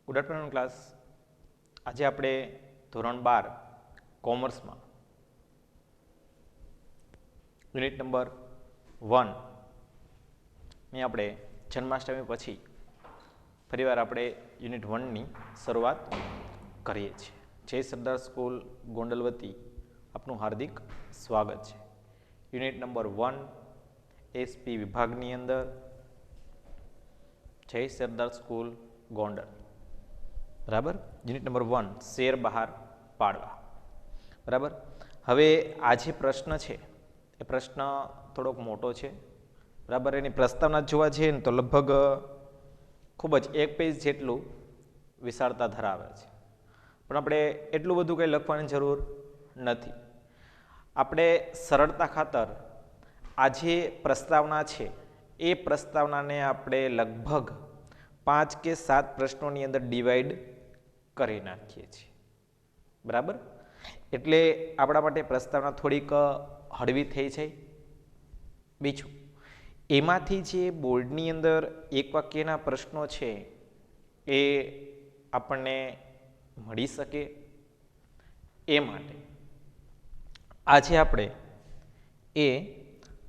Good afternoon class. આજે આપણે ધોરણ 12 કોમર્સમાં યુનિટ નંબર 1 ની આપણે જન્માષ્ટમી પછી ફરીવાર આપણે યુનિટ 1ની શરૂઆત કરીએ છીએ. જય સરદાર સ્કૂલ ગોંડલવતી આપનું હાર્દિક સ્વાગત છે. યુનિટ નંબર 1 એસપી વિભાગની અંદર જય સરદાર સ્કૂલ ગોંડલ. બરાબર. યુનિટ નંબર 1 શેર બહાર પાડવા. બરાબર. હવે આ જે પ્રશ્ન છે એ પ્રશ્ન થોડોક મોટો છે. બરાબર. એની પ્રસ્તાવના જોવા જઈએ ને તો લગભગ ખૂબ જ એક પેજ જેટલું વિશાળતા ધરાવે છે, પણ આપણે એટલું બધું કંઈ લખવાની જરૂર નથી. આપણે સરળતા ખાતર આ જે પ્રસ્તાવના છે એ પ્રસ્તાવનાને આપણે લગભગ 5 કે 7 પ્રશ્નોની અંદર ડિવાઈડ કરી નાખીએ છીએ. બરાબર. એટલે આપણા માટે પ્રસ્તાવના થોડીક હળવી થઈ જાય. બીજું, એમાંથી જે બોર્ડની અંદર એક વાક્યના પ્રશ્નો છે એ આપણને મળી શકે એ માટે આજે આપણે એ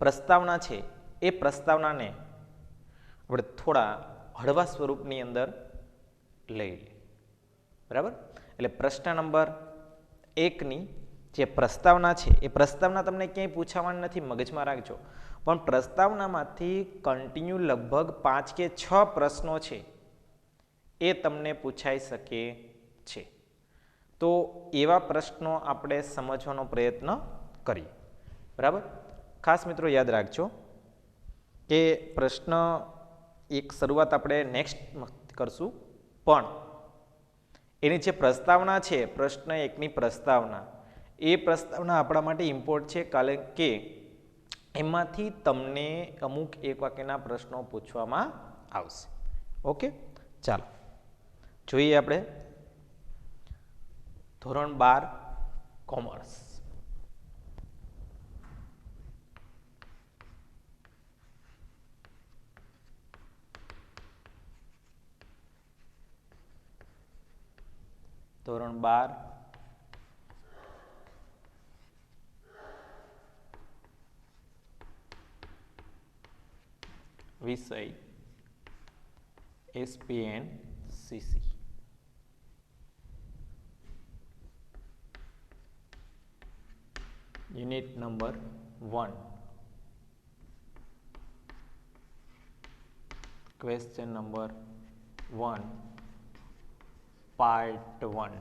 પ્રસ્તાવના છે એ પ્રસ્તાવનાને આપણે થોડા હળવા સ્વરૂપની અંદર લઈ લઈએ. બરાબર. એટલે પ્રશ્ન નંબર 1ની જે પ્રસ્તાવના છે એ પ્રસ્તાવના તમને ક્યાંય પૂછાવાની નથી, મગજમાં રાખજો. પણ પ્રસ્તાવનામાંથી કન્ટિન્યુ લગભગ 5 કે 6 પ્રશ્નો છે એ તમને પૂછાઈ શકે છે. તો એવા પ્રશ્નો આપણે સમજવાનો પ્રયત્ન કરીએ. બરાબર. ખાસ મિત્રો યાદ રાખજો કે પ્રશ્ન એક શરૂઆત આપણે નેક્સ્ટ કરશું, પણ એની જે પ્રસ્તાવના છે પ્રશ્ન 1ની પ્રસ્તાવના, એ પ્રસ્તાવના આપણા માટે ઇમ્પોર્ટ છે, કારણ કે એમાંથી તમને અમુક એક વાક્યના પ્રશ્નો પૂછવામાં આવશે. ઓકે, ચાલો જોઈએ આપણે ધોરણ 12 કોમર્સ. ધોરણ 12 વિષય SPNCC. Unit number 1, question number 1, part 1.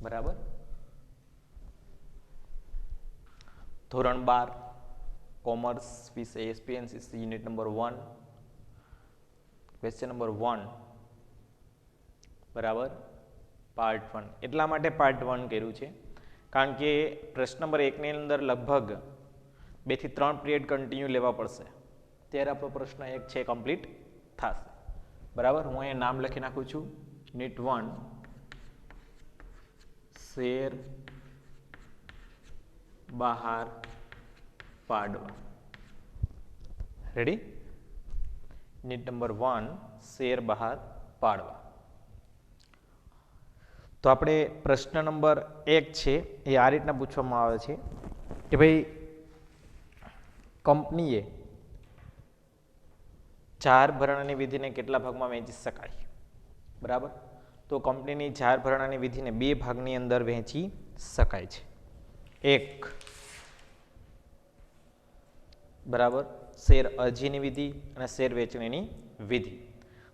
બરાબર. ધોરણ 12 કોમર્સ વિષય SPNCC unit number 1, question number 1. બરાબર. પાર્ટ 1. એટલા માટે પાર્ટ 1 કર્યું છે કારણ કે પ્રશ્ન નંબર 1ની અંદર લગભગ 2 થી 3 પીરિયડ કન્ટિન્યુ લેવા પડશે, ત્યારે આપણો પ્રશ્ન 1 છે કમ્પ્લીટ થશે. બરાબર. હું અહીંયા નામ લખી નાખું છું. યુનિટ 1 શેર બહાર પાડવા. રેડી. યુનિટ નંબર 1 શેર બહાર પાડવા. તો આપણે પ્રશ્ન નંબર 1 છે એ આ રીતના પૂછવામાં આવે છે કે ભાઈ કંપનીએ 4 ભરણાની વિધિને કેટલા ભાગમાં વહેંચી શકાય. બરાબર. તો કંપનીની 4 ભરણાની વિધિને 2 ભાગની અંદર વહેંચી શકાય છે. એક, બરાબર, શેર અરજીની વિધિ અને શેર વેચણીની વિધિ.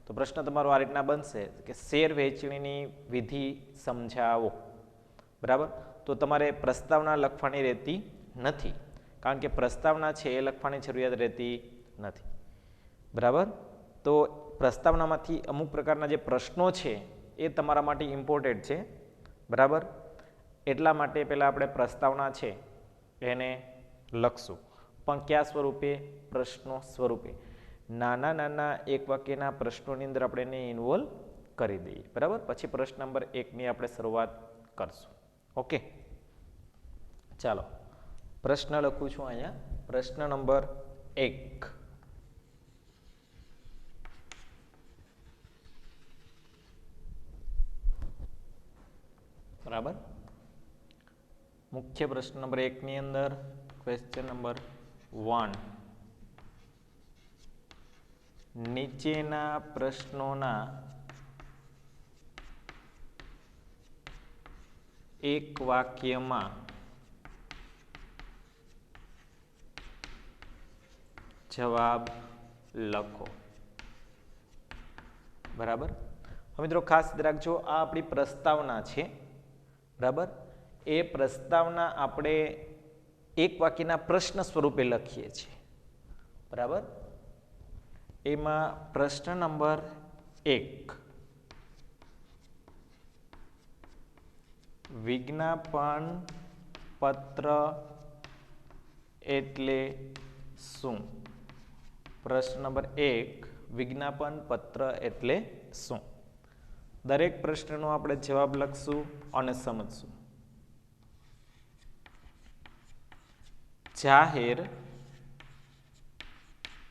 તો પ્રશ્ન તમારો આ રીતના બનશે કે શેર વહેંચણીની વિધિ સમજાવો. બરાબર. તો તમારે પ્રસ્તાવના લખવાની રહેતી નથી, કારણ કે પ્રસ્તાવના છે એ લખવાની જરૂરિયાત રહેતી નથી. બરાબર. તો પ્રસ્તાવનામાંથી અમુક પ્રકારના જે પ્રશ્નો છે એ તમારા માટે ઇમ્પોર્ટન્ટ છે. બરાબર. એટલા માટે પહેલાં આપણે પ્રસ્તાવના છે એને લખશું, પણ કયા સ્વરૂપે? પ્રશ્નો સ્વરૂપે. નાના નાના એક વાક્યના પ્રશ્નોની અંદર આપણે એને ઇન્વોલ્વ કરી દઈએ. બરાબર. પછી પ્રશ્ન નંબર 1ની આપણે શરૂઆત કરશું. ઓકે, ચાલો પ્રશ્ન લખું છું અહીંયા. પ્રશ્ન નંબર 1. मुख्य प्रश्न नंबर 1 ની અંદર क्वेश्चन नंबर 1 નીચેના પ્રશ્નોના એક વાક્યમાં જવાબ લખો. બરાબર. હવે મિત્રો ખાસ યાદ રાખજો, આ આપણી પ્રસ્તાવના છે. બરાબર. એ પ્રસ્તાવના આપણે એક વાક્યના પ્રશ્ન સ્વરૂપે લખીએ છીએ. બરાબર. એમાં પ્રશ્ન નંબર 1, વિજ્ઞાપન પત્ર એટલે શું? પ્રશ્ન નંબર 1, વિજ્ઞાપન પત્ર એટલે શું? દરેક પ્રશ્નનો આપણે જવાબ લખશું અને સમજશું. જાહેર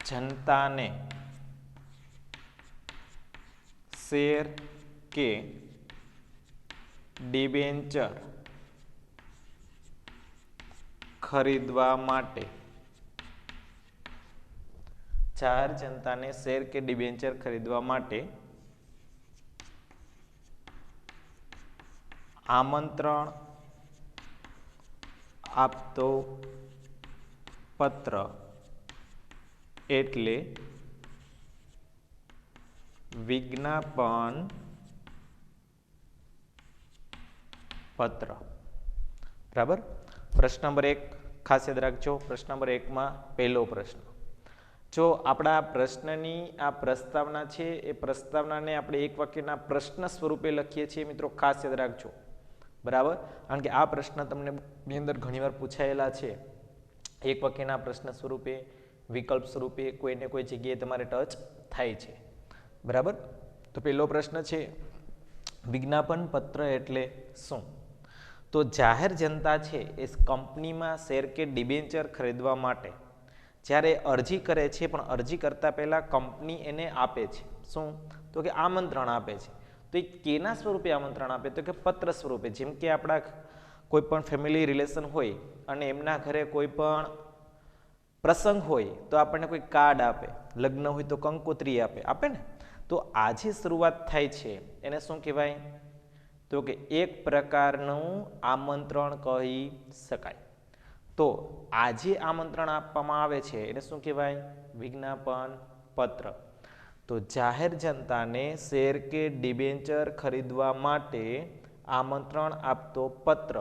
જનતાને શેર કે ડિબેન્ચર ખરીદવા માટે, જાહેર જનતાને શેર કે ડિબેન્ચર ખરીદવા માટે આમંત્રણ આપતો પત્ર એટલે વિજ્ઞાપન પત્ર. બરાબર. પ્રશ્ન નંબર 1 ખાસ યાદ રાખજો. પ્રશ્ન નંબર 1માં પહેલો પ્રશ્ન, જો આપણા પ્રશ્નની આ પ્રસ્તાવના છે, એ પ્રસ્તાવનાને આપણે એક વાક્યના પ્રશ્ન સ્વરૂપે લખીએ છીએ. મિત્રો ખાસ યાદ રાખજો. બરાબર. કારણ કે આ પ્રશ્ન તમને ની અંદર ઘણીવાર પૂછાયેલા છે. એક વાક્યના પ્રશ્ન સ્વરૂપે, વિકલ્પ સ્વરૂપે કોઈને કોઈ જગ્યાએ તમારે ટચ થાય છે. બરાબર. તો પહેલો પ્રશ્ન છે, વિજ્ઞાપન પત્ર એટલે શું? તો જાહેર જનતા છે એ કંપનીમાં શેર કે ડિબેન્ચર ખરીદવા માટે જ્યારે અરજી કરે છે, પણ અરજી કરતા પહેલાં કંપની એને આપે છે શું? તો કે આમંત્રણ આપે છે. તો એ કેના સ્વરૂપે આમંત્રણ આપે? તો કે પત્ર સ્વરૂપે. જેમ કે આપણા કોઈ પણ ફેમિલી રિલેશન હોય અને એમના ઘરે કોઈ પણ પ્રસંગ હોય તો આપણને કોઈ કાર્ડ આપે, લગ્ન હોય તો કંકોત્રી આપે ને. તો આજે શરૂઆત થાય છે એને શું કહેવાય? તો કે એક પ્રકારનું આમંત્રણ કહી શકાય. તો આજે આમંત્રણ આપવામાં આવે છે એને શું કહેવાય? વિજ્ઞાપન પત્ર. તો જાહેર જનતાને શેર કે ડિબેન્ચર ખરીદવા માટે આમંત્રણ આપતો પત્ર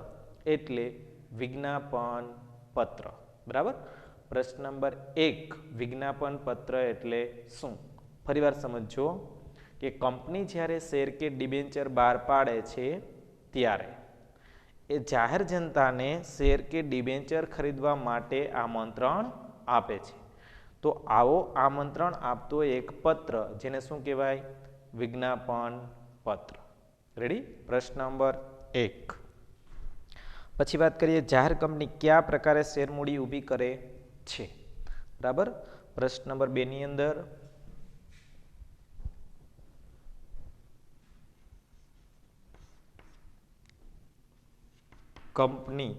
એટલે વિજ્ઞાપન પત્ર. બરાબર. પ્રશ્ન નંબર 1, વિજ્ઞાપન પત્ર એટલે શું? ફરીવાર સમજો કે કંપની જ્યારે શેર કે ડિબેન્ચર બહાર પાડે છે ત્યારે એ જાહેર જનતાને શેર કે ડિબેન્ચર ખરીદવા માટે આમંત્રણ આપે છે. તો આવો આમંત્રણ આપતો એક પત્ર જેને શું કહેવાય? વિજ્ઞાપન પત્ર. રેડી. પ્રશ્ન નંબર 1. પછી વાત કરીએ, જાહેર કંપની કયા પ્રકારે શેર મૂડી ઊભી કરે છે? બરાબર. પ્રશ્ન નંબર 2 ની અંદર કંપની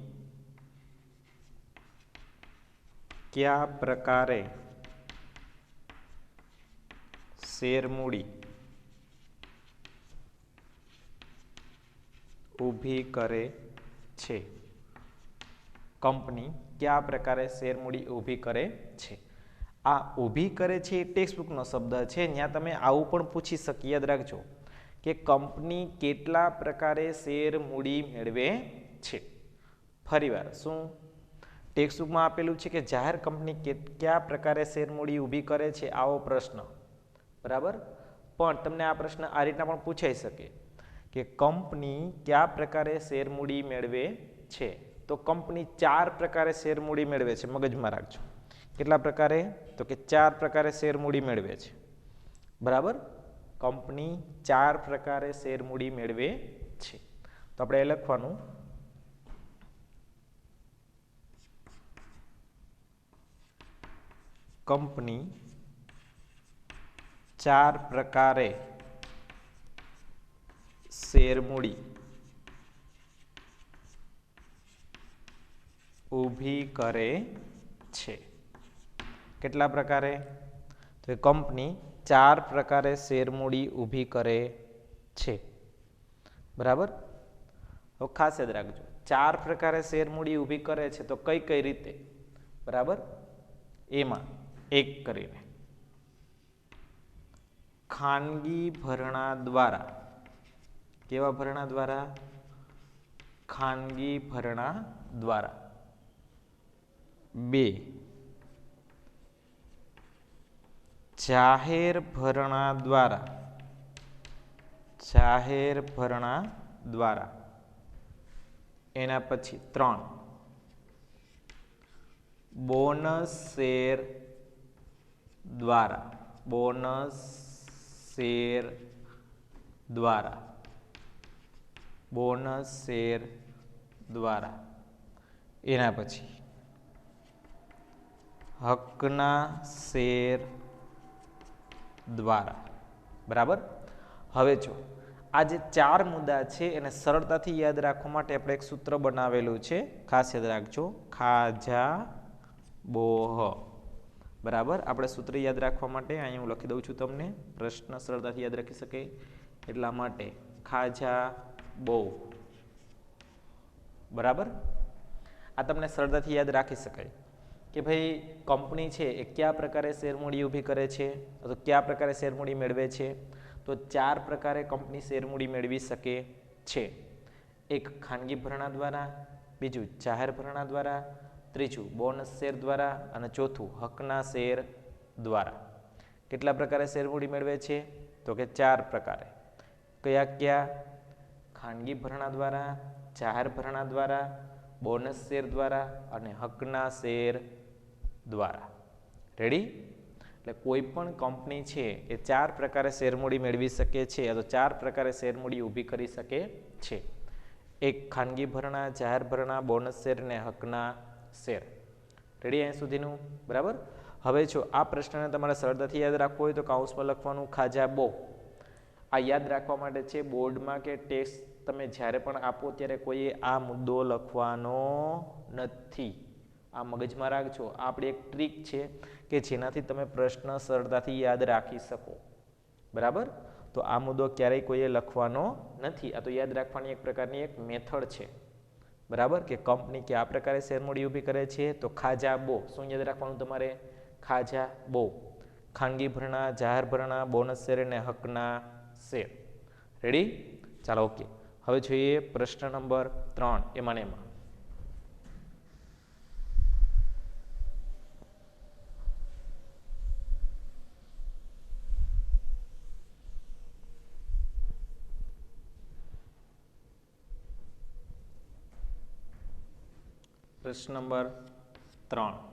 કયા પ્રકારે શેર મૂડી ઊભી કરે છે? કંપની કયા પ્રકારે શેર મૂડી ઊભી કરે છે? આ ઊભી કરે છે એ ટેક્સ્ટબુકનો શબ્દ છે. ત્યાં તમે આવું પણ પૂછી શકીએ. યાદ રાખજો કે કંપની કેટલા પ્રકારે શેર મૂડી મેળવે છે. ફરીવાર શું ટેક્સ્ટબુકમાં આપેલું છે કે જાહેર કંપની કયા પ્રકારે શેર મૂડી ઊભી કરે છે? આવો પ્રશ્ન. બરાબર. પણ તમને આ પ્રશ્ન આ રીતના પણ પૂછાઈ શકે કે કંપની કયા પ્રકારે શેર મૂડી મેળવે છે? તો કંપની 4 પ્રકારે શેર મૂડી મેળવે છે. મગજમાં રાખજો. કેટલા પ્રકારે? તો કે 4 પ્રકારે શેર મૂડી મેળવે છે. બરાબર. કંપની 4 પ્રકારે શેર મૂડી મેળવે છે. તો આપણે એ લખવાનું, કંપની 4 પ્રકારે શેર મૂડી ઊભી કરે છે. કેટલા પ્રકારે? તો એ કંપની 4 પ્રકારે શેરમૂડી ઊભી કરે છે. બરાબર? તો ખાસ યાદ રાખજો, 4 પ્રકારે શેરમૂડી ઊભી કરે છે તો કઈ કઈ રીતે? બરાબર? એમાં એક કરીને ખાનગી ભરણા દ્વારા. કેવા ભરણા દ્વારા? ખાનગી ભરણા દ્વારા. 2 જાહેર ભરણા દ્વારા. જાહેર ભરણા દ્વારા. એના પછી 3 બોનસ શેર દ્વારા. બોનસ શેર દ્વારા. બોનસ શેર દ્વારા. એના પછી હકના શેર દ્વારા. બરાબર? હવે જો આ જે 4 મુદ્દા છે એને સરળતાથી યાદ રાખવા માટે આપણે એક સૂત્ર બનાવેલું છે. ખાસ યાદ રાખજો, ખાજા બોહ. બરાબર? આપણે સૂત્ર યાદ રાખવા માટે અહીં હું લખી દઉં છું તમને, પ્રશ્ન સરળતાથી યાદ રાખી શકે એટલા માટે. ખાજા બો. બરાબર? આ તમને સરળતાથી યાદ રાખી શકાય કે ભાઈ કંપની છે એ કયા પ્રકારે શેરમૂડી ઊભી કરે છે, તો કયા પ્રકારે શેરમૂડી મેળવે છે? તો 4 પ્રકારે કંપની શેરમૂડી મેળવી શકે છે. એક ખાનગી ભરણા દ્વારા, બીજું જાહેર ભરણા દ્વારા, ત્રીજું બોનસ શેર દ્વારા અને ચોથું હકના શેર દ્વારા. કેટલા પ્રકારે શેરમૂડી મેળવે છે? તો કે 4 પ્રકારે. કયા કયા? ખાનગી ભરણા દ્વારા, જાહેર ભરણા દ્વારા, બોનસ શેર દ્વારા અને હકના શેર દ્વારા. રેડી? એટલે કોઈ પણ કંપની છે એ 4 પ્રકારે શેરમૂડી મેળવી શકે છે, તો 4 પ્રકારે શેરમૂડી ઊભી કરી શકે છે. એક ખાનગી ભરણા, જાહેર ભરણા, બોનસ શેર અને હકના શેર. રેડી અહીં સુધીનું? બરાબર? હવે જો આ પ્રશ્નને તમારે સરળતાથી યાદ રાખવો હોય તો કૌંસમાં લખવાનું ખાજા બો. આ યાદ રાખવા માટે છે, બોર્ડમાં કે ટેસ્ટ તમે જ્યારે પણ આપો ત્યારે કોઈએ આ મુદ્દો લખવાનો નથી. આ મગજમાં રાખજો. આ આપણી એક ટ્રીક છે કે જેનાથી તમે પ્રશ્ન સરળતાથી યાદ રાખી શકો. બરાબર? તો આ મુદ્દો ક્યારેય કોઈએ લખવાનો નથી. આ તો યાદ રાખવાની એક પ્રકારની એક મેથડ છે. બરાબર? કે કંપની કયા પ્રકારે શેરમૂડી ઊભી કરે છે? તો ખાજા બો. શું યાદ રાખવાનું તમારે? ખાજા બો. ખાનગી ભરણા, જાહેર ભરણા, બોનસ શેર અને હકના શેર. રેડી? ચાલો ઓકે. હવે જોઈએ પ્રશ્ન નંબર 3. એમાં ને એમાં પ્રશ્ન નંબર 3.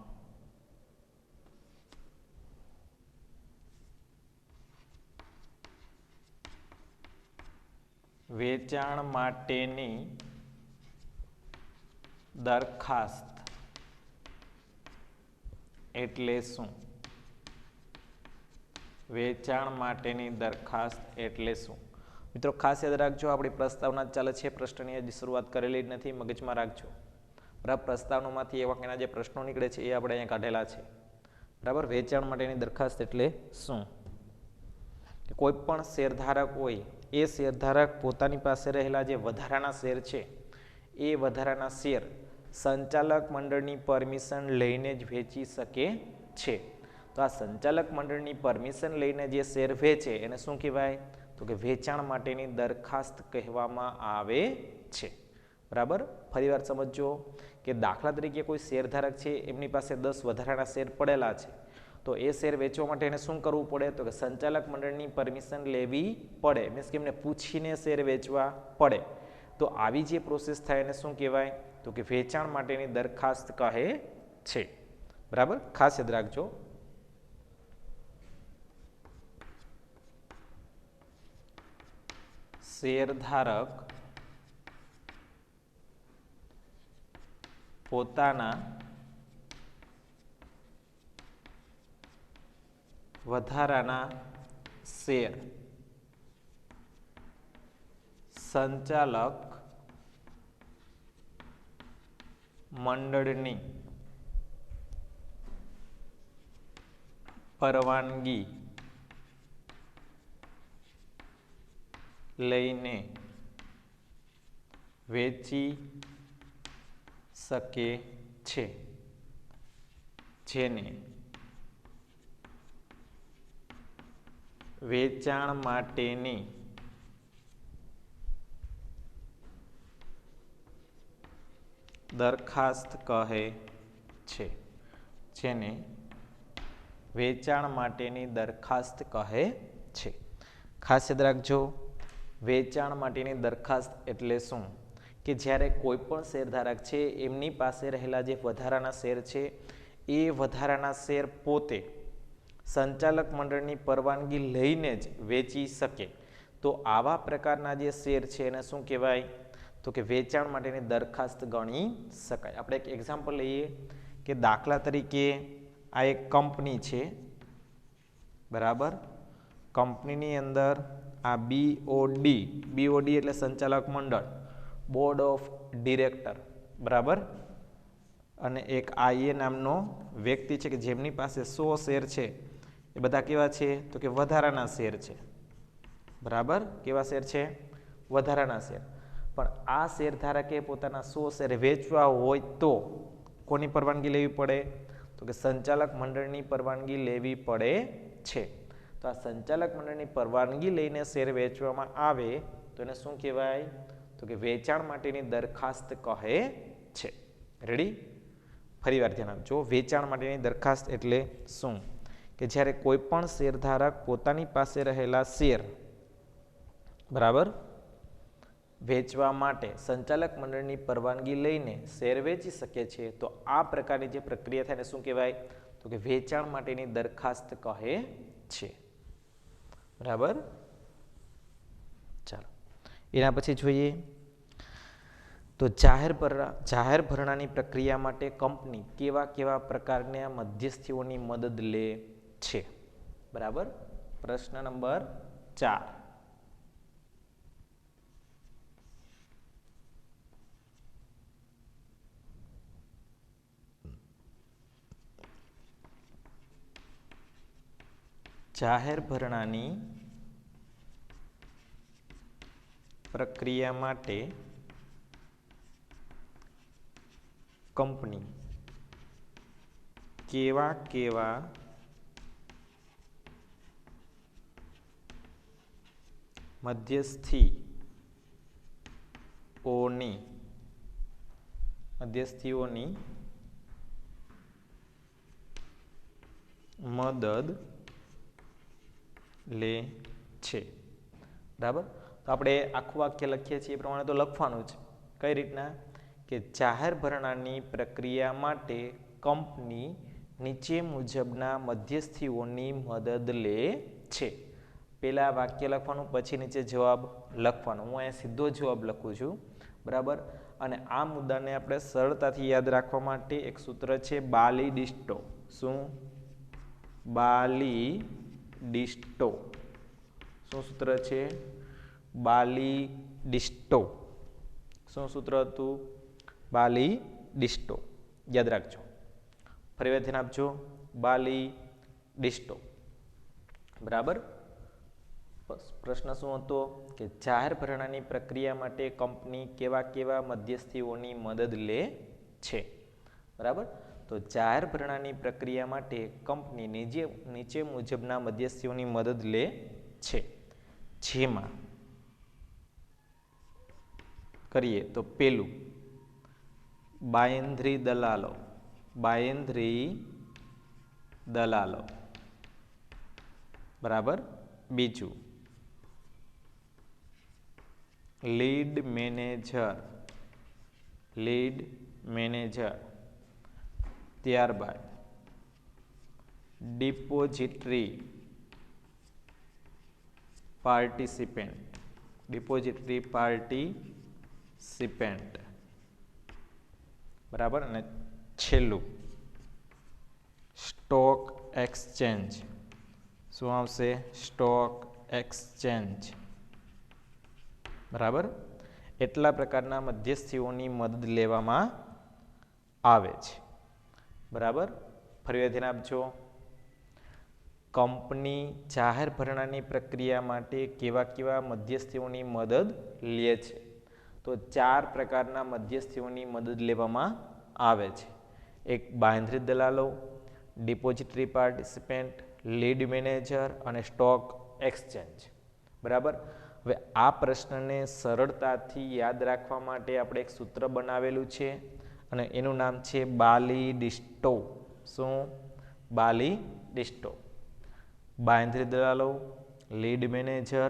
વેચાણ માટેની દરખાસ્ત એટલે શું? વેચાણ માટેની દરખાસ્ત એટલે શું? મિત્રો ખાસ યાદ રાખજો, આપણી પ્રસ્તાવના જ ચાલે છે, પ્રશ્નની હજી શરૂઆત કરેલી જ નથી. મગજમાં રાખજો. બરાબર? પ્રસ્તાવનામાંથી એ વાક્યના જે પ્રશ્નો નીકળે છે એ આપણે અહીંયા કાઢેલા છે. બરાબર? વેચાણ માટેની દરખાસ્ત એટલે શું? કોઈ પણ શેરધારક હોય એ શેરધારક પોતાની પાસે રહેલા જે વધારાના શેર છે એ વધારાના શેર સંચાલક મંડળની પરમિશન લઈને જ વેચી શકે છે. તો આ સંચાલક મંડળની પરમિશન લઈને જે શેર વેચે એને શું કહેવાય? તો કે વેચાણ માટેની દરખાસ્ત કહેવામાં આવે છે. બરાબર? ફરીવાર સમજો કે દાખલા તરીકે કોઈ શેરધારક છે, એમની પાસે 10 વધારાના શેર પડેલા છે, તો એ શેર વેચવા માટે એને શું કરવું પડે? તો કે સંચાલક મંડળની પરમિશન લેવી પડે. મીન્સ કે એમને પૂછીને શેર વેચવા પડે. તો આવી જે પ્રોસેસ થાય એને શું કહેવાય? તો કે વેચાણ માટેની દરખાસ્ત કહે છે. બરાબર? ખાસ યાદ રાખજો. શેરધારક પોતાના વધારાના શેર સંચાલક મંડળની પરવાનગી લઈને વેચી શકે છે, જેને વેચાણ માટેની દરખાસ્ત કહે છે, જેને વેચાણ માટેની દરખાસ્ત કહે છે. ખાસ યાદ રાખજો, વેચાણ માટેની દરખાસ્ત એટલે શું કે જ્યારે કોઈ પણ શેરધારક છે એમની પાસે રહેલા જે વધારાના શેર છે એ વધારાના શેર પોતે સંચાલક મંડળની પરવાનગી લઈને જ વેચી શકે, તો આવા પ્રકારના જે શેર છે એને શું કહેવાય, તો કે વેચાણ માટેની દરખાસ્ત ગણી શકાય. આપણે એક એક્ઝામ્પલ લઈએ કે દાખલા તરીકે આ એક કંપની છે, બરાબર. કંપનીની અંદર આ બીઓડી એટલે સંચાલક મંડળ, બોર્ડ ઓફ ડિરેક્ટર, બરાબર. અને એક આઈએ નામનો વ્યક્તિ છે કે જેમની પાસે 100 શેર છે. એ બધા કેવા છે, તો કે વધારાના શેર છે, બરાબર. કેવા શેર છે, વધારાના શેર. પણ આ શેરધારકે પોતાના 100 શેર વેચવા હોય તો કોની પરવાનગી લેવી પડે, તો કે સંચાલક મંડળની પરવાનગી લેવી પડે છે. તો આ સંચાલક મંડળની પરવાનગી લઈને શેર વેચવામાં આવે તો એને શું કહેવાય, તો કે વેચાણ માટેની દરખાસ્ત કહે છે. રેડી? ફરી વાર ધ્યાન આપજો, વેચાણ માટેની દરખાસ્ત એટલે શું કે જ્યારે કોઈ પણ શેરધારક પોતાની પાસે રહેલા શેર, બરાબર, વેચવા માટે સંચાલક મંડળની પરવાનગી લઈને શેર વેચી શકે છે, તો આ પ્રકારની જે પ્રક્રિયા થાય એને શું કહેવાય, તો કે વેચાણ માટેની દરખાસ્ત કહે છે, બરાબર. ચાલો એના પછી જોઈએ તો જાહેર ભરણાની પ્રક્રિયા માટે કંપની કેવા કેવા પ્રકારના મધ્યસ્થીઓની મદદ લે છે, બરાબર. પ્રશ્ન નંબર 4. જાહેર ભરણાની પ્રક્રિયા માટે કંપની કેવા કેવા મધ્યસ્થીઓની મદદ લે છે, બરાબર. તો આપણે આખું વાક્ય લખીએ છીએ એ પ્રમાણે તો લખવાનું જ. કઈ રીતના કે જાહેર ભરણાની પ્રક્રિયા માટે કંપની નીચે મુજબના મધ્યસ્થીઓની મદદ લે છે. પહેલા વાક્ય લખવાનું, પછી નીચે જવાબ લખવાનો. હું અહીંયા સીધો જવાબ લખું છું, બરાબર. અને આ મુદ્દાને આપણે સરળતાથી યાદ રાખવા માટે એક સૂત્ર છે બાલી-ડિસ્ટો. શું? બાલી-ડિસ્ટો. શું સૂત્ર છે? બાલી-ડિસ્ટો. શું સૂત્ર હતું? બાલી-ડિસ્ટો. યાદ રાખજો. ફરી વાર ધ્યાન આપજો, બાલી-ડિસ્ટો, બરાબર. પ્રશ્ન શું હતો કે જાહેર ભરણાની પ્રક્રિયા માટે કંપની કેવા કેવા મધ્યસ્થીઓની મદદ લે છે, બરાબર. તો જાહેર ભરણાની પ્રક્રિયા માટે કંપની નીચે મુજબના મધ્યસ્થીઓની મદદ લે છે, જેમાં કરીએ તો પેલું બાંયધરી દલાલો, બરાબર. બીજું લીડ મેનેજર, ત્યારબાદ ડિપોઝિટરી પાર્ટિસિપેન્ટ, બરાબર. અને છેલ્લું સ્ટોક એક્સચેન્જ. શું આવશે? સ્ટોક એક્સચેન્જ, બરાબર. એટલા પ્રકારના મધ્યસ્થીઓની મદદ લેવામાં આવે છે. બરાબર, ફરી ધ્યાન આપજો. કંપની જાહેર ભરણાની પ્રક્રિયા માટે કેવા કેવા મધ્યસ્થીઓની મદદ લે છે? તો 4 પ્રકારના મધ્યસ્થીઓની મદદ લેવામાં આવે છે. એક બાંહેધરી દલાલો, ડિપોઝિટરી પાર્ટિસિપેન્ટ, લીડ મેનેજર અને સ્ટોક એક્સચેન્જ. બરાબર, હવે આ પ્રશ્નને સરળતાથી યાદ રાખવા માટે આપણે એક સૂત્ર બનાવેલું છે અને એનું નામ છે બાલી-ડિસ્ટો. શું? બાલી-ડિસ્ટો. બાંહેધરી દલાલો, લીડ મેનેજર,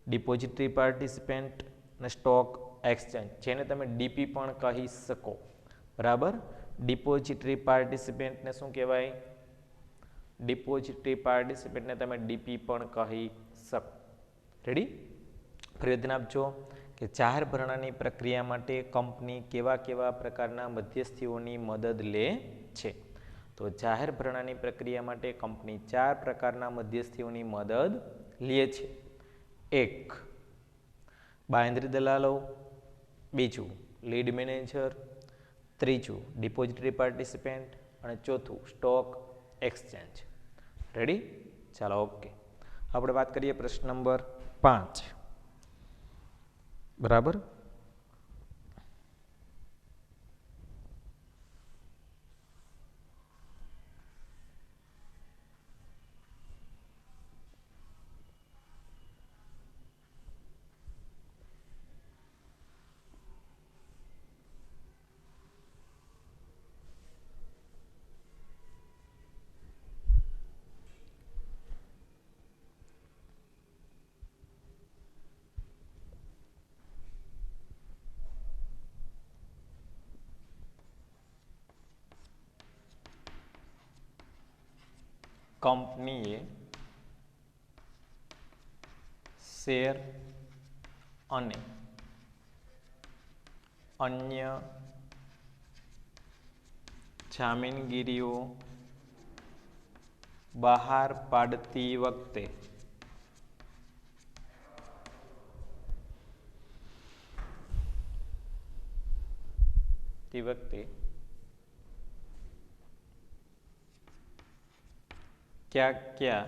ડિપોઝિટરી પાર્ટિસિપેન્ટ અને સ્ટોક એક્સચેન્જ, જેને તમે ડીપી પણ કહી શકો. બરાબર, ડિપોઝિટરી પાર્ટિસિપેન્ટને શું કહેવાય? ડિપોઝિટરી પાર્ટિસિપેન્ટને તમે ડીપી પણ કહી શકો. રેડી? ફરી ધ્યાન આપજો કે જાહેર ભરણાની પ્રક્રિયા માટે કંપની કેવા કેવા પ્રકારના મધ્યસ્થીઓની મદદ લે છે? તો જાહેર ભરણાની પ્રક્રિયા માટે કંપની 4 પ્રકારના મધ્યસ્થીઓની મદદ લે છે. એક બાંહેધરી દલાલો, બીજું લીડ મેનેજર, ત્રીજું ડિપોઝિટરી પાર્ટિસિપેન્ટ અને ચોથું સ્ટોક એક્સચેન્જ. રેડી? ચાલો, ઓકે. આપણે વાત કરીએ પ્રશ્ન નંબર 5. બરાબર, કંપનીએ શેર અને અન્ય જામીનગીરીઓ બહાર પાડતી વખતે કયા કયા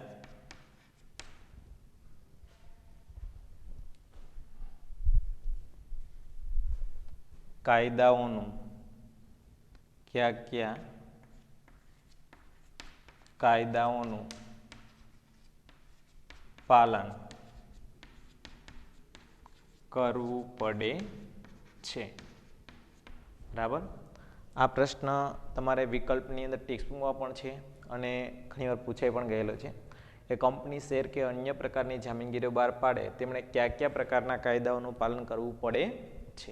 કાયદાઓનું પાલન કરવું પડે છે? બરાબર, આ પ્રશ્ન તમારે વિકલ્પની અંદર ટેક્સ્ટબુકમાં પણ છે અને ઘણીવાર પૂછાઈ પણ ગયેલો છે. એ કંપની શેર કે અન્ય પ્રકારની જામીનગીરીઓ બહાર પાડે તેમણે કયા પ્રકારના કાયદાઓનું પાલન કરવું પડે છે?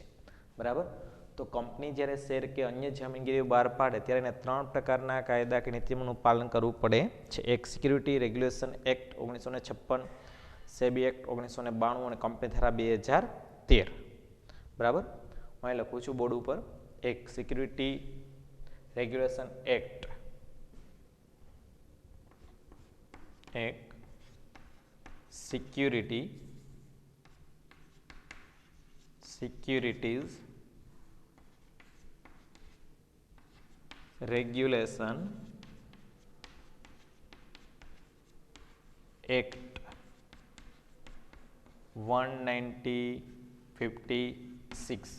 બરાબર, તો કંપની જ્યારે શેર કે અન્ય જામીનગીરીઓ બહાર પાડે ત્યારે એને 3 પ્રકારના કાયદા કે નીતિઓનું પાલન કરવું પડે છે. એક security regulation act 1956, SEBI act 1992 અને કંપની ધારા 2013. બરાબર, હું અહીં લખું છું બોર્ડ ઉપર. એક security regulation act, securities regulation act 1956.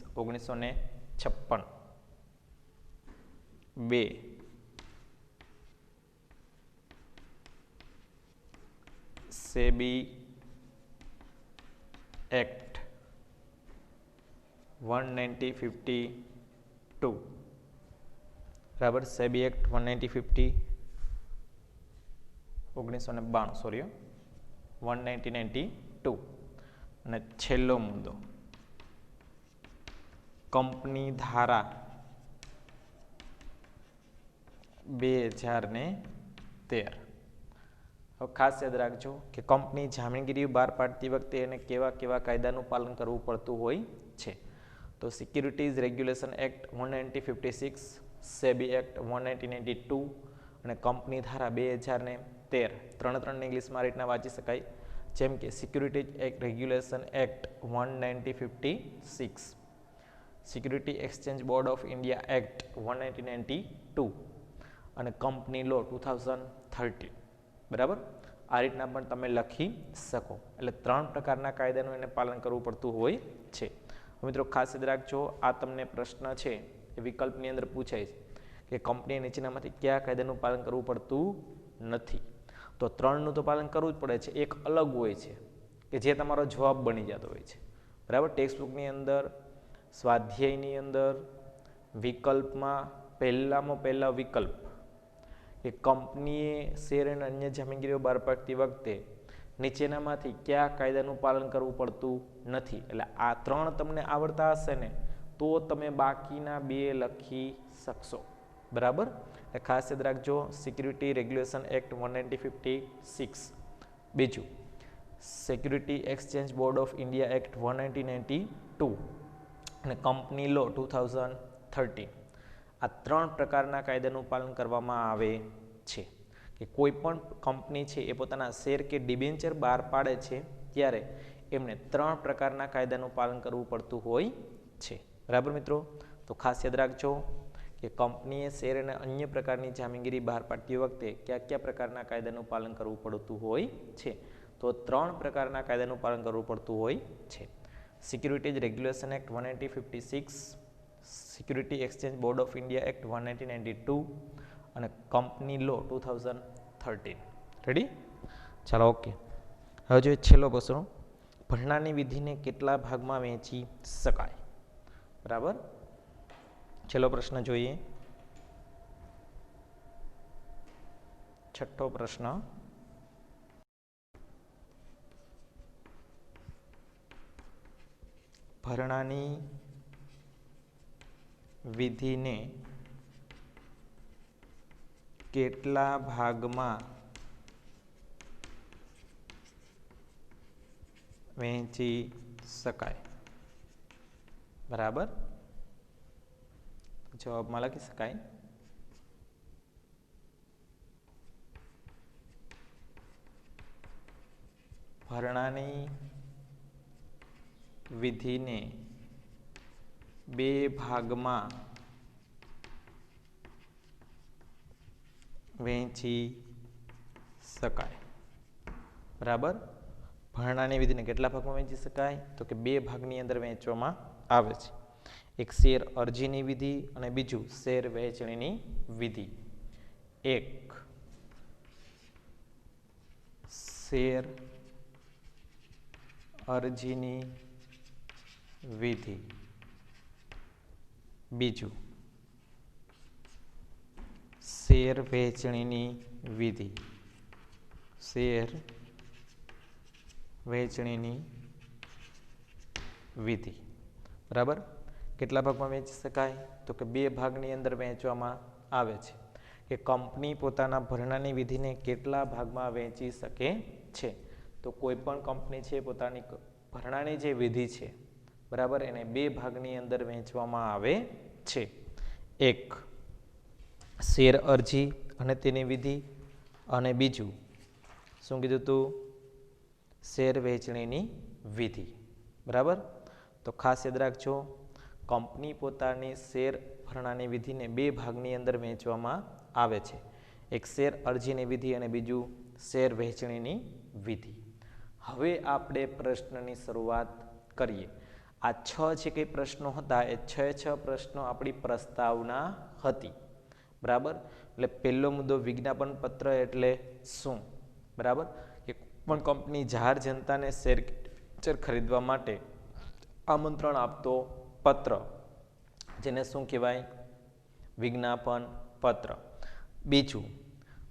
2 SEBI act 1952. બરાબર, સેબી એક્ટ 1992. અને છેલ્લો મુદ્દો કંપની ધારા 2013. હવે ખાસ યાદ રાખજો કે કંપની જામીનગીરી બહાર પાડતી વખતે એને કેવા કાયદાનું પાલન કરવું પડતું હોય છે? તો securities regulation act 1956, SEBI act 1992 અને કંપની ધારા 2013. ત્રણે ઇંગ્લિશમાં આ રીતના વાંચી શકાય, જેમ કે securities act regulation act 1956, security exchange board of India act 1992 અને કંપની લો 2013. બરાબર, આ રીતના પણ તમે લખી શકો. એટલે 3 પ્રકારના કાયદાનું એને પાલન કરવું પડતું હોય છે. મિત્રો ખાસ યાદ રાખજો, આ તમને પ્રશ્ન છે એ વિકલ્પની અંદર પૂછાય છે કે કંપની નીચેનામાંથી કયા કાયદાનું પાલન કરવું પડતું નથી. તો 3નું તો પાલન કરવું જ પડે છે, એક અલગ હોય છે કે જે તમારો જવાબ બની જતો હોય છે. બરાબર, ટેક્સ્ટબુકની અંદર, સ્વાધ્યાયની અંદર વિકલ્પમાં પહેલો વિકલ્પ કે કંપનીએ શેર અને અન્ય જામીનગીરીઓ બહાર પાડતી વખતે નીચેનામાંથી કયા કાયદાનું પાલન કરવું પડતું નથી. એટલે આ 3 તમને આવડતા હશે ને તો તમે બાકીના 2 લખી શકશો. બરાબર, એટલે ખાસ યાદ રાખજો, સિક્યુરિટી રેગ્યુલેશન એક્ટ 1956, બીજું security exchange board of India act 1992 અને કંપની લો 2013. આ 3 પ્રકારના કાયદાનું પાલન કરવામાં આવે છે. કે કોઈ પણ કંપની છે એ પોતાના શેર કે ડિબેન્ચર બહાર પાડે છે ત્યારે એમને 3 પ્રકારના કાયદાનું પાલન કરવું પડતું હોય છે. બરાબર મિત્રો, તો ખાસ યાદ રાખજો કે કંપનીએ શેર અને અન્ય પ્રકારની જામીનગીરી બહાર પાડતી વખતે કયા પ્રકારના કાયદાનું પાલન કરવું પડતું હોય છે. તો 3 પ્રકારના કાયદાનું પાલન કરવું પડતું હોય છે. Securities regulation act 1956, security exchange board of India act 1992 અને કંપની લો 2013. રેડી? ચાલો, ઓકે. હવે જોઈએ છેલ્લો પ્રશ્ન, ભરણાની વિધિને કેટલા ભાગમાં વહેંચી શકાય? બરાબર, છેલ્લો પ્રશ્ન જોઈએ. 6થો પ્રશ્ન, ભરણાની વિધિને કેટલા ભાગમાં વહેંચી શકાય? બરાબર, જવાબમાં લખી શકાય ભરણાની વિધિને 2 ભાગમાં વહેંચી શકાય. બરાબર, ભરણાની વિધિને કેટલા ભાગમાં વહેંચી શકાય? તો કે 2 ભાગની અંદર વહેંચવામાં આવે છે. એક શેર અરજીની વિધિ અને બીજું શેર વહેંચણીની વિધિ. એક શેર અરજીની વિધિ, બીજું શેર વહેંચણીની વિધિ. શેર વહેંચણીની વિધિ. બરાબર, કેટલા ભાગમાં વહેંચી શકાય? તો કે 2 ભાગની અંદર વહેંચવામાં આવે છે. કે કંપની પોતાના ભરણાની વિધિને કેટલા ભાગમાં વહેંચી શકે છે? તો કોઈ પણ કંપની છે પોતાની ભરણાની જે વિધિ છે, બરાબર, એને 2 ભાગની અંદર વહેંચવામાં આવે છે. એક શેર અરજી અને તેની વિધિ અને બીજું શું કીધું તું? શેર વહેંચણીની વિધિ. બરાબર, તો ખાસ યાદ રાખજો, કંપની પોતાની શેર ભરણાની વિધિને 2 ભાગની અંદર વહેંચવામાં આવે છે. એક શેર અરજીની વિધિ અને બીજું શેર વહેંચણીની વિધિ. હવે આપણે પ્રશ્નની શરૂઆત કરીએ. આ 6 જે કંઈ પ્રશ્નો હતા એ 6 પ્રશ્નો આપણી પ્રસ્તાવના હતી. બરાબર, એટલે પહેલો મુદ્દો, વિજ્ઞાપન પત્ર એટલે શું? બરાબર, કે પણ કંપની જાહેર જનતાને શેર ખરીદવા માટે આમંત્રણ આપતો પત્ર, જેને શું કહેવાય? વિજ્ઞાપન પત્ર. બીજું,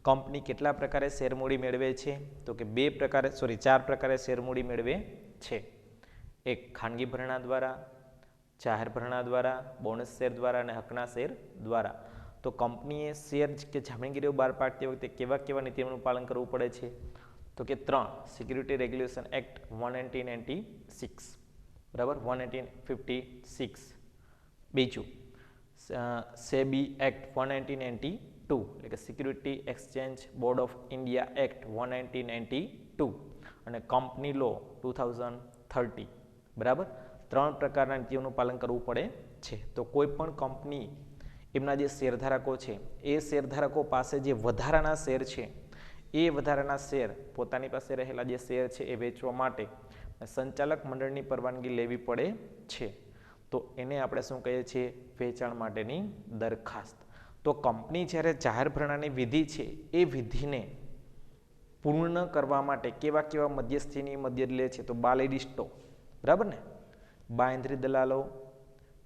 કંપની કેટલા પ્રકારે શેરમૂડી મેળવે છે? તો કે 4 પ્રકારે શેરમૂડી મેળવે છે. એક ખાનગી ભરણા દ્વારા, જાહેર ભરણા દ્વારા, બોનસ શેર દ્વારા અને હકના શેર દ્વારા. તો કંપનીએ શેર કે જામીનગીરીઓ બહાર પાડતી વખતે કેવા નીતિઓનું પાલન કરવું પડે છે? તો કે 3, સિક્યુરિટી રેગ્યુલેશન એક્ટ 1996, બરાબર, 1956. બીજું, સેબી એક્ટ 1992, એટલે કે security exchange board of India act 1992 અને કંપની લો 2013. બરાબર, 3 પ્રકારના નીતિઓનું પાલન કરવું પડે છે. તો કોઈ પણ કંપની એમના જે શેરધારકો છે એ શેરધારકો પાસે જે વધારાના શેર છે એ વધારાના શેર પોતાની પાસે રહેલા જે શેર છે એ વેચવા માટે સંચાલક મંડળની પરવાનગી લેવી પડે છે. તો એને આપણે શું કહીએ છીએ? વેચાણ માટેની દરખાસ્ત. તો કંપની જ્યારે જાહેર ભરણાની વિધિ છે એ વિધિને પૂર્ણ કરવા માટે કેવા કેવા મધ્યસ્થીની મદદ લે છે? તો બાલેડિસ્ટો, બરાબર ને, બાંયધરી દલાલો,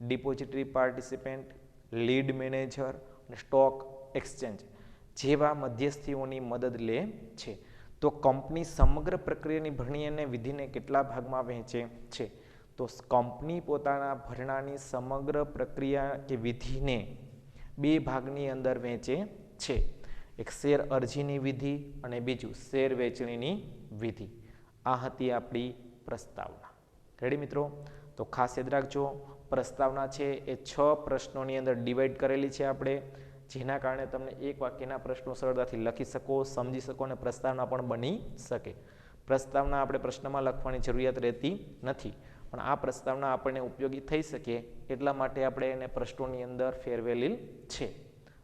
ડિપોઝિટરી પાર્ટિસિપેન્ટ, લીડ મેનેજર અને સ્ટોક એક્સચેન્જ જેવા મધ્યસ્થીઓની મદદ લે છે. તો કંપની સમગ્ર પ્રક્રિયાની ભરણી અને વિધિને કેટલા ભાગમાં વહેંચે છે? તો કંપની પોતાના ભરણાની સમગ્ર પ્રક્રિયા કે વિધિને બે ભાગની અંદર વહેંચે છે. એક શેર અરજીની વિધિ અને બીજું શેર વેચણીની વિધિ. આ હતી આપણી પ્રસ્તાવના. રેડી મિત્રો? તો ખાસ યાદ રાખજો, પ્રસ્તાવના છે એ 6 પ્રશ્નોની અંદર ડિવાઈડ કરેલી છે આપણે, જેના કારણે તમને એક વાક્યના પ્રશ્નો સરળતાથી લખી શકો, સમજી શકો અને પ્રસ્તાવના પણ બની શકે. પ્રસ્તાવના આપણે પ્રશ્નમાં લખવાની જરૂરિયાત રહેતી નથી, પણ આ પ્રસ્તાવના આપણને ઉપયોગી થઈ શકે એટલા માટે આપણે એને પ્રશ્નોની અંદર ફેરવેલી છે.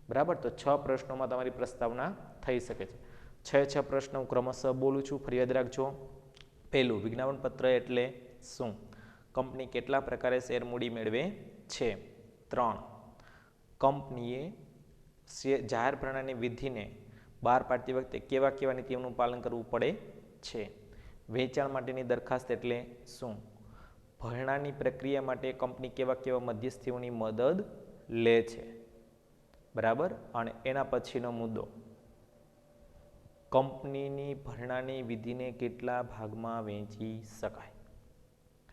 બરાબર? તો 6 પ્રશ્નોમાં તમારી પ્રસ્તાવના થઈ શકે છે. 6 પ્રશ્નો હું ક્રમશઃ બોલું છું, ફરી યાદ રાખજો. પહેલું, વિજ્ઞાપન પત્ર એટલે શું? કંપની કેટલા પ્રકારે શેર મૂડી મેળવે છે? 3, કંપનીએ જાહેર ભરણાની વિધિને બહાર પાડતી વખતે કેવા કેવા નીતિઓનું પાલન કરવું પડે છે? વેચાણ માટેની દરખાસ્ત એટલે શું? ભરણાની પ્રક્રિયા માટે કંપની કેવા કેવા મધ્યસ્થીઓની મદદ લે છે? બરાબર? અને એના પછીનો મુદ્દો, કંપનીની ભરણાની વિધિને કેટલા ભાગમાં વહેંચી શકાય?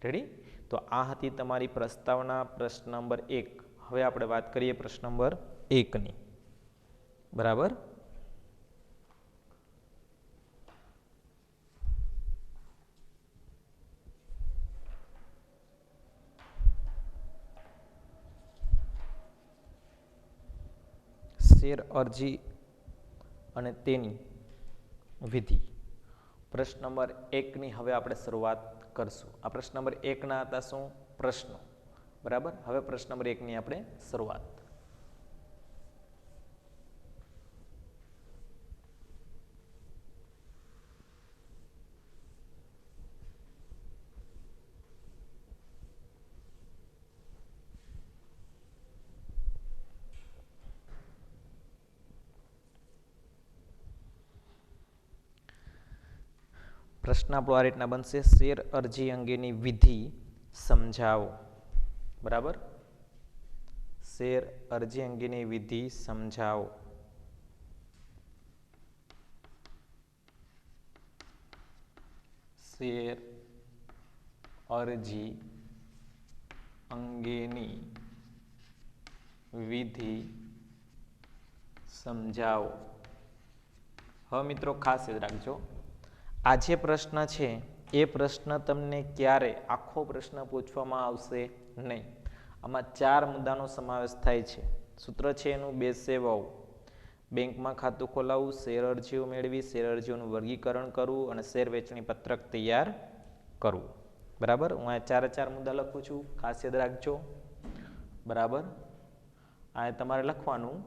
રેડી? તો આ હતી તમારી પ્રસ્તાવના, પ્રશ્ન નંબર 1. હવે આપણે વાત કરીએ પ્રશ્ન નંબર 1ની. બરાબર? શેર અરજી અને તેની વિધિ. પ્રશ્ન નંબર 1ની હવે આપણે શરૂઆત કરશું. આ પ્રશ્ન નંબર 1ના હતા શું? પ્રશ્નો. બરાબર? હવે પ્રશ્ન નંબર 1ની આપણે શરૂઆત. પ્રશ્ન આપણો આ રીતના બનશે: શેર અરજી અંગેની વિધિ સમજાવો. બરાબર? શેર અરજી અંગેની વિધિ સમજાવો. શેર અરજી અંગેની વિધિ સમજાવો. હવે મિત્રો ખાસ યાદ રાખજો, આ જે પ્રશ્ન છે એ પ્રશ્ન તમને ક્યારે આખો પ્રશ્ન પૂછવામાં આવશે નહીં. આમાં 4 મુદ્દાનો સમાવેશ થાય છે. સૂત્ર છે એનું બેસે વહુ. બેંકમાં ખાતું ખોલાવવું, શેર અરજીઓ મેળવી, શેર અરજીઓનું વર્ગીકરણ કરવું અને શેર વેચણી પત્રક તૈયાર કરવું. બરાબર? હું આ 4 મુદ્દા લખું છું, ખાસ યાદ રાખજો. બરાબર? આ તમારે લખવાનું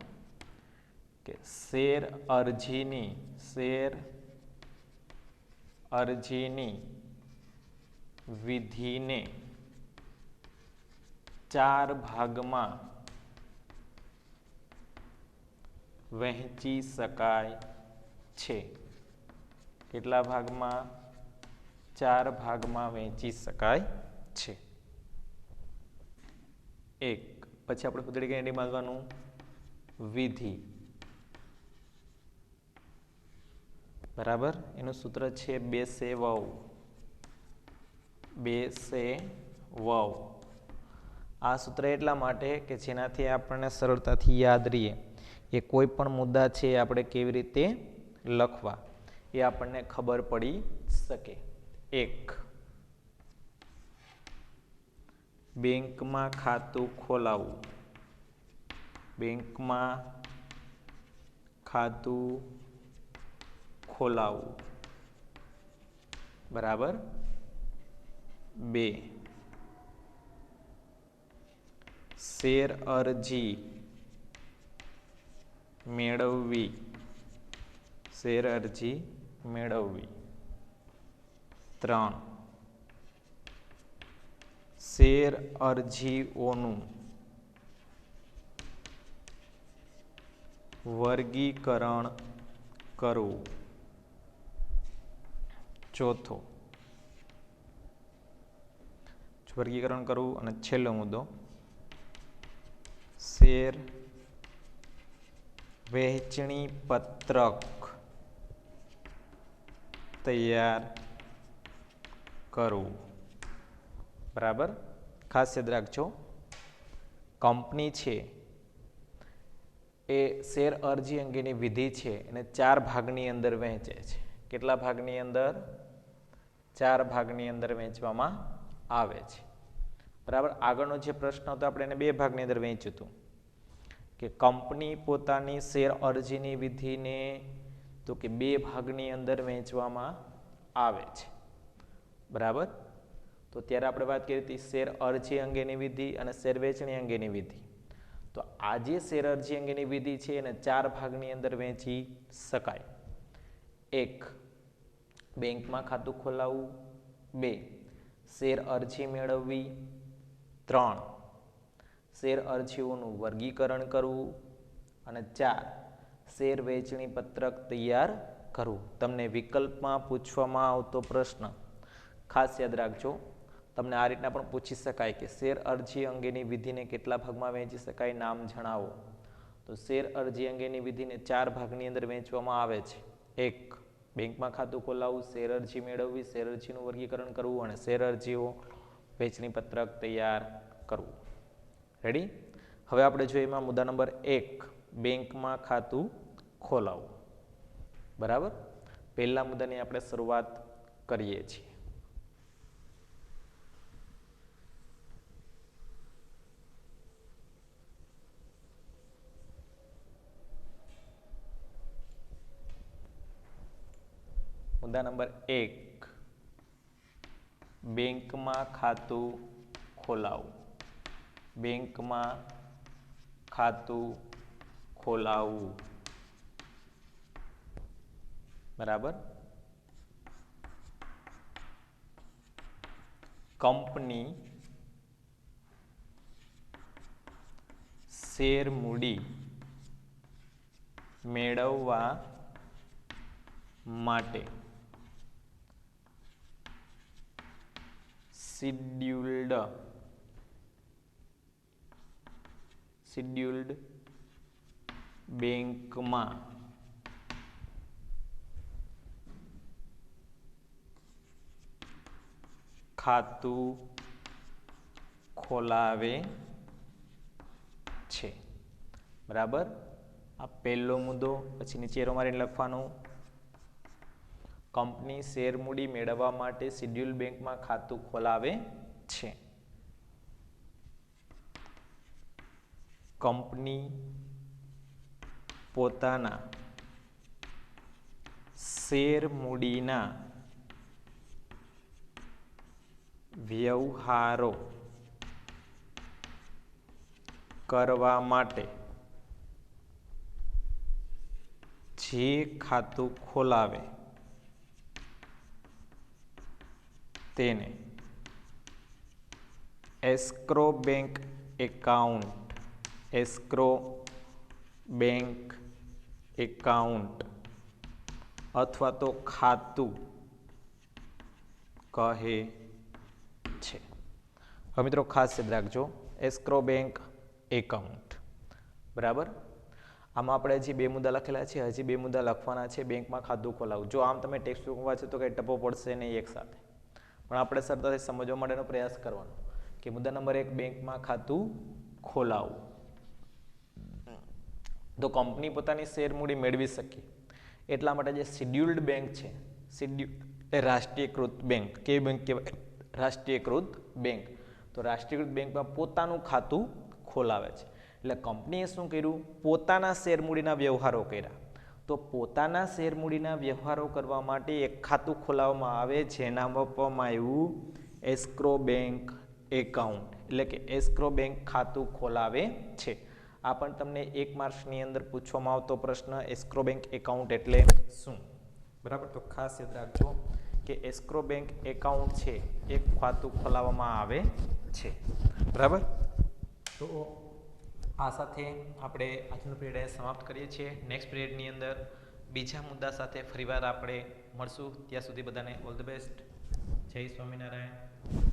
કે શેર અરજીની વિધિને 4 ભાગમાં વહેંચી શકાય છે. કેટલા ભાગમાં? 4 ભાગમાં વહેંચી શકાય છે. 1. પછી આપણે પૂતળી કેન્ડી માંગવાનું વિધિ. બરાબર? એનું સૂત્ર છે બેસે વહુ. બેસે વહુ. આ સૂત્ર એટલા માટે કે જેનાથી આપણને સરળતાથી યાદ રહીએ એ કોઈ પણ મુદ્દા છે આપણે કેવી રીતે લખવા એ આપણને ખબર પડી શકે. 1. બેંકમાં ખાતું ખોલાવવું. બેંકમાં ખાતું ખોલાવવું. બરાબર? 2. શેર અરજી મેળવવી, શેર અરજી મેળવવી. 3 શેર અરજીઓનું વર્ગીકરણ કરવું. 4 વર્ગીકરણ કરવું. અને છેલ્લો મુદ્દો શેર વહેંચણી પત્રક તૈયાર કરવું. બરાબર, ખાસ યાદ રાખજો, કંપની છે એ શેર અરજી અંગેની વિધિ છે એને 4 ભાગની અંદર વહેંચે છે. કેટલા ભાગની અંદર? 4 ભાગની અંદર વહેંચવામાં આવે છે. બરાબર, આગળનો જે પ્રશ્ન હતો આપણે એને 2 ભાગની અંદર વહેંચ્યું હતું કે કંપની પોતાની શેર અરજીની વિધિને તો કે 2 ભાગની અંદર વહેંચવામાં આવે છે. બરાબર, તો ત્યારે આપણે વાત કરી હતી શેર અરજી અંગેની વિધિ અને શેર વેચણી અંગેની વિધિ. તો આ જે શેર અરજી અંગેની વિધિ છે એને 4 ભાગની અંદર વહેંચી શકાય. 1 બેંકમાં ખાતું ખોલાવવું. 2 શેર અરજી મેળવવી. 3 શેર અરજીઓનું વર્ગીકરણ કરવું. અને 4 શેર વેચણી પત્રક તૈયાર કરવું. તમને વિકલ્પમાં પૂછવામાં આવતો પ્રશ્ન ખાસ યાદ રાખજો, તમને આ રીતના પણ પૂછી શકાય કે શેર અરજી અંગેની વિધિને કેટલા ભાગમાં વહેંચી શકાય, નામ જણાવો. તો શેર અરજી અંગેની વિધિને 4 ભાગની અંદર વહેંચવામાં આવે છે. 1 બેંકમાં ખાતું ખોલાવવું, શેર અરજી મેળવવી, શેર અરજીનું વર્ગીકરણ કરવું અને શેર અરજીઓ વેચણી પત્રક તૈયાર કરવું. રેડી? હવે આપણે જોઈએ એમાં મુદ્દા નંબર 1 બેંકમાં ખાતું ખોલાવવું. બરાબર, પહેલા મુદ્દાની આપણે શરૂઆત કરીએ છીએ. મુદ્દા નંબર 1 બેંકમાં ખાતું ખોલાવવું. બેંકમાં ખાતું ખોલાવવું. બરાબર, કંપની શેર મૂડી મેળવવા માટે શિડ્યુલ્ડ બેંકમાં ખાતું ખોલાવે છે. બરાબર, આ પહેલો મુદ્દો. પછી નીચે એરો મારીને લખવાનું કંપની શેર મૂડી મેળવવા માટે શિડ્યુલ્ડ બેંકમાં ખાતું ખોલાવે છે. કંપની પોતાના શેર મૂડીના વ્યવહારો કરવા માટે જે ખાતું ખોલાવે તેને એસ્ક્રો બેંક એકાઉન્ટ અથવા તો ખાતું કહે છે. હવે મિત્રો ખાસ યાદ રાખજો, એસ્ક્રો બેંક એકાઉન્ટ. બરાબર, આમાં આપણે હજી 2 મુદ્દા લખેલા છે, હજી 2 મુદ્દા લખવાના છે. બેંકમાં ખાતું ખોલાવવું. જો આમ તમે ટેક્સ્ટ બુક વાંચો તો કંઈ ટપો પડશે નહીં એક સાથે, પણ આપણે સરળતાથી સમજવા માટેનો પ્રયાસ કરવાનો કે મુદ્દા નંબર 1 બેંકમાં ખાતું ખોલાવવું. તો કંપની પોતાની શેર મૂડી મેળવી શકે એટલા માટે જે શિડ્યુલ્ડ બેંક છે, શિડ્યુલ્ડ એ રાષ્ટ્રીયકૃત બેંક. કેવી બેંક કહેવાય? રાષ્ટ્રીયકૃત બેંક. તો રાષ્ટ્રીયકૃત બેંકમાં પોતાનું ખાતું ખોલાવે છે. એટલે કંપનીએ શું કર્યું? પોતાના શેર મૂડીના વ્યવહારો કર્યા. તો પોતાના શેર મૂડીના વ્યવહારો કરવા માટે એક ખાતું ખોલાવવામાં આવે જેના આપવામાં આવ્યું એસ્ક્રો બેંક એકાઉન્ટ. એટલે કે એસ્ક્રો બેંક ખાતું ખોલાવે છે. આ પણ તમને 1 માર્ક્સની અંદર પૂછવામાં આવતો પ્રશ્ન, એસ્ક્રો બેંક એકાઉન્ટ એટલે શું? બરાબર, તો ખાસ યાદ રાખજો કે એસ્ક્રો બેંક એકાઉન્ટ છે એક ખાતું ખોલાવવામાં આવે છે. બરાબર, તો આ સાથે આપણે આજનો પીરિયડ સમાપ્ત કરીએ છીએ. નેક્સ્ટ પીરિયડની અંદર બીજા મુદ્દા સાથે ફરીવાર આપણે મળશું. ત્યાં સુધી બધાને ઓલ ધ બેસ્ટ. જય સ્વામિનારાયણ.